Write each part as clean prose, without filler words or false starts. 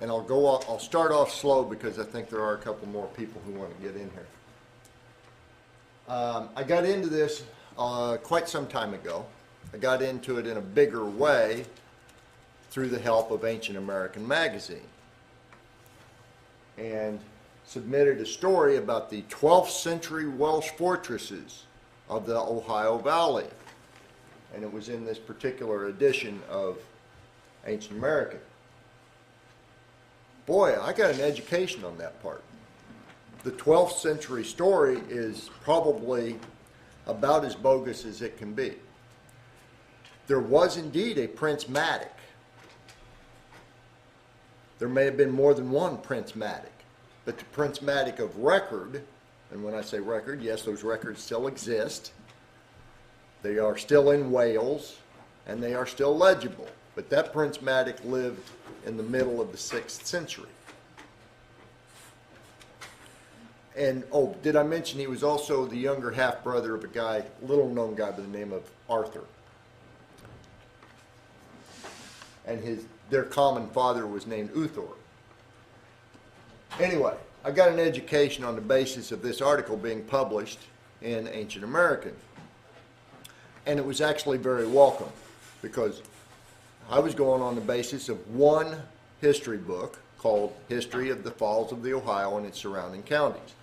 And I'll start off slow because I think there are a couple more people who want to get in here. I got into this quite some time ago. I got into it in a bigger way through the help of Ancient American Magazine, and submitted a story about the 12th century Welsh fortresses of the Ohio Valley. And it was in this particular edition of Ancient American. Boy, I got an education on that part. The 12th century story is probably about as bogus as it can be. There was indeed a Prince Madoc. There may have been more than one Prince Madoc, but the Prince Madoc of record, and when I say record, yes, those records still exist. They are still in Wales, and they are still legible. But that Prince Madoc lived in the middle of the 6th century. And, oh, did I mention he was also the younger half-brother of a guy, little-known guy by the name of Arthur. And their common father was named Uthor. Anyway, I got an education on the basis of this article being published in Ancient American. And it was actually very welcome, because I was going on the basis of one history book called History of the Falls of the Ohio and its Surrounding Counties.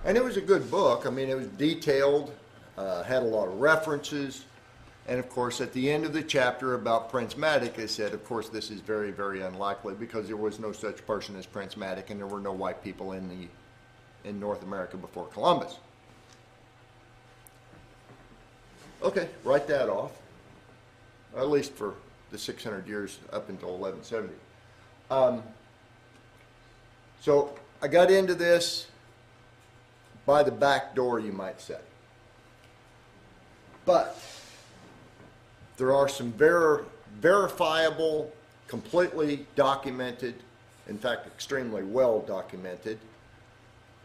And it was a good book. I mean, it was detailed, had a lot of references, and of course at the end of the chapter about Prince Madoc, they said, of course, this is very, very unlikely because there was no such person as Prince Madoc, and there were no white people in North America before Columbus. Okay, write that off, at least for the 600 years up until 1170. So I got into this by the back door, you might say. But there are some verifiable, completely documented, in fact extremely well documented,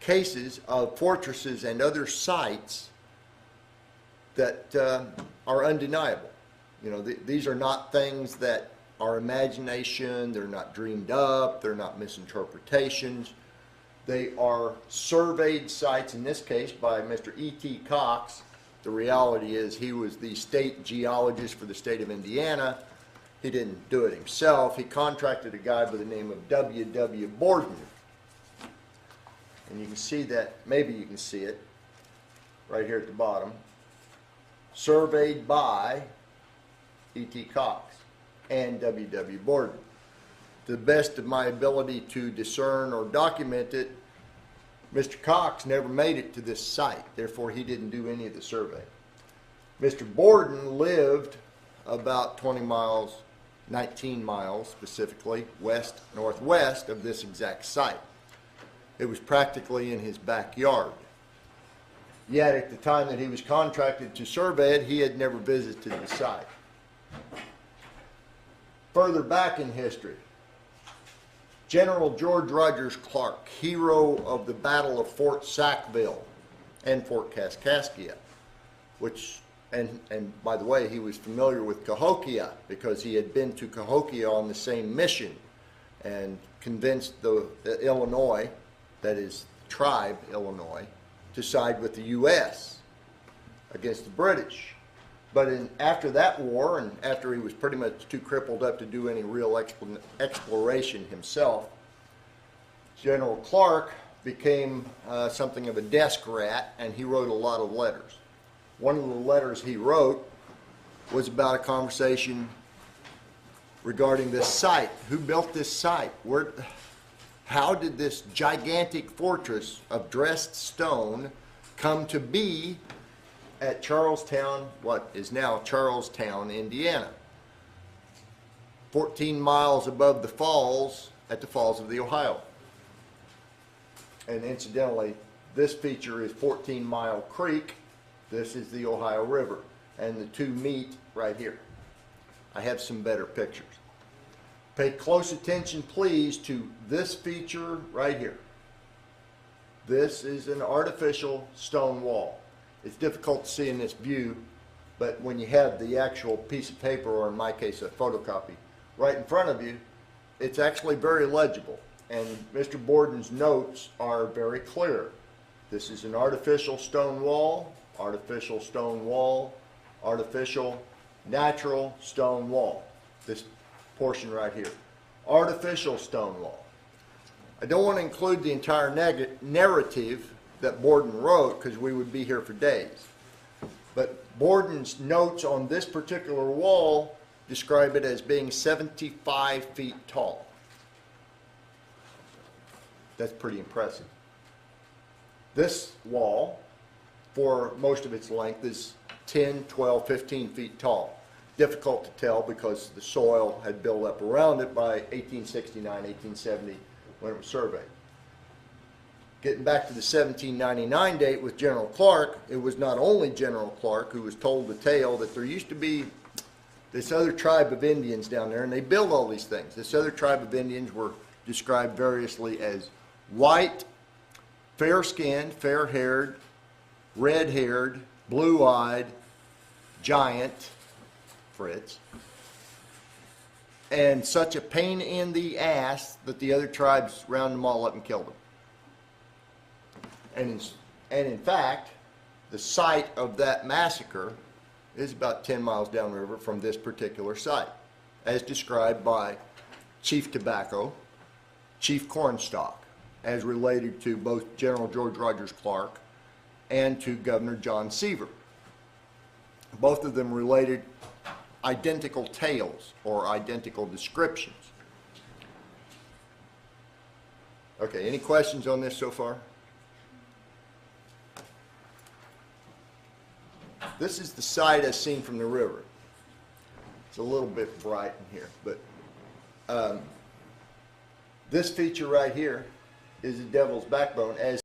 cases of fortresses and other sites that are undeniable. You know, these are not things that are imagination, they're not dreamed up, they're not misinterpretations. They are surveyed sites, in this case by Mr. E.T. Cox. The reality is he was the state geologist for the state of Indiana. He didn't do it himself. He contracted a guy by the name of W.W. Borden. And you can see that, maybe you can see it right here at the bottom. Surveyed by E.T. Cox and W.W. Borden. To the best of my ability to discern or document it, Mr. Cox never made it to this site, therefore he didn't do any of the survey. Mr. Borden lived about 20 miles, 19 miles specifically, west-northwest of this exact site. It was practically in his backyard. Yet at the time that he was contracted to survey it, he had never visited the site. Further back in history, General George Rogers Clark, hero of the Battle of Fort Sackville and Fort Kaskaskia, which, and by the way, he was familiar with Cahokia because he had been to Cahokia on the same mission and convinced the Illinois, that is, tribe Illinois, to side with the U.S. against the British. But after that war, and after he was pretty much too crippled up to do any real exploration himself, General Clark became something of a desk rat, and he wrote a lot of letters. One of the letters he wrote was about a conversation regarding this site. Who built this site? How did this gigantic fortress of dressed stone come to be at Charlestown, what is now Charlestown, Indiana, 14 miles above the falls, at the Falls of the Ohio? And incidentally, this feature is 14 Mile Creek. This is the Ohio River, and the two meet right here. I have some better pictures. Pay close attention, please, to this feature right here. This is an artificial stone wall. It's difficult to see in this view, but when you have the actual piece of paper, or in my case a photocopy, right in front of you, it's actually very legible, and Mr. Borden's notes are very clear. This is an artificial stone wall, artificial stone wall, artificial, natural stone wall. This portion right here. Artificial stone wall. I don't want to include the entire narrative that Borden wrote because we would be here for days. But Borden's notes on this particular wall describe it as being 75 feet tall. That's pretty impressive. This wall, for most of its length, is 10, 12, 15 feet tall. Difficult to tell because the soil had built up around it by 1869, 1870 when it was surveyed. Getting back to the 1799 date with General Clark, it was not only General Clark who was told the tale that there used to be this other tribe of Indians down there, and they built all these things. This other tribe of Indians were described variously as white, fair-skinned, fair-haired, red-haired, blue-eyed, giant, Fritz, and such a pain in the ass that the other tribes rounded them all up and killed them. And in fact, the site of that massacre is about 10 miles downriver from this particular site, as described by Chief Tobacco, Chief Cornstalk, as related to both General George Rogers Clark and to Governor John Seaver. Both of them related identical tales or identical descriptions. Okay, any questions on this so far? This is the site as seen from the river. It's a little bit bright in here, but this feature right here is the Devil's Backbone as